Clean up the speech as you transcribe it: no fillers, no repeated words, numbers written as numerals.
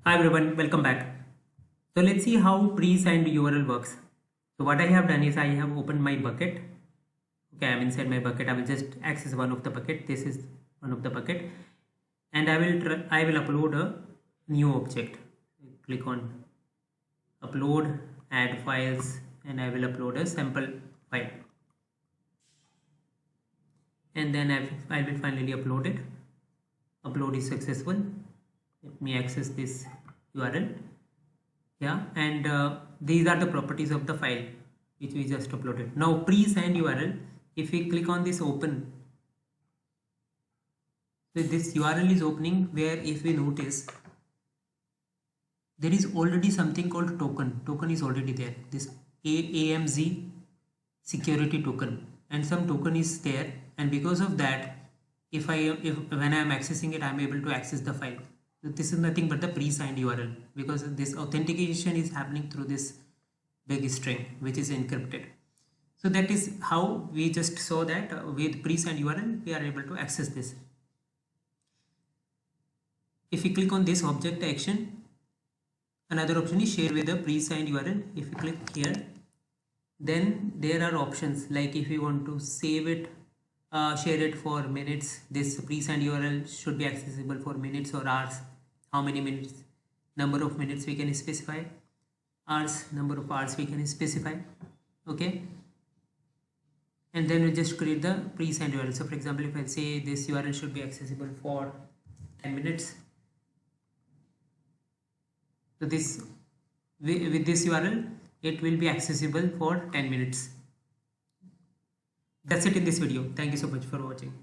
Hi everyone, welcome back. So let's see how pre-signed URL works. So what I have done is I have opened my bucket. Okay, I'm inside my bucket. I will just access one of the bucket. This is one of the bucket, and I will upload a new object. Click on upload, add files, and I will upload a sample file. And then I will finally upload it. Upload is successful. Let me access this URL. Yeah, and these are the properties of the file which we just uploaded. Now pre-signed URL, if we click on this open, so this URL is opening, where if we notice there is already something called token is already there, this AMZ security token, and some token is there, and because of that, if when I am accessing it, I am able to access the file. This is nothing but the pre-signed URL, because this authentication is happening through this big string which is encrypted. So that is how we just saw that with pre-signed URL we are able to access this. If we click on this object action, another option is share with the pre-signed URL. If you click here, then there are options like if you want to save it, share it for minutes. This pre-signed URL should be accessible for minutes or hours. How many minutes, number of minutes we can specify, hours, number of hours we can specify. Okay, and then we just create the pre-signed URL. So for example, if I say this URL should be accessible for 10 minutes, so this with this URL it will be accessible for 10 minutes. That's it in this video. Thank you so much for watching.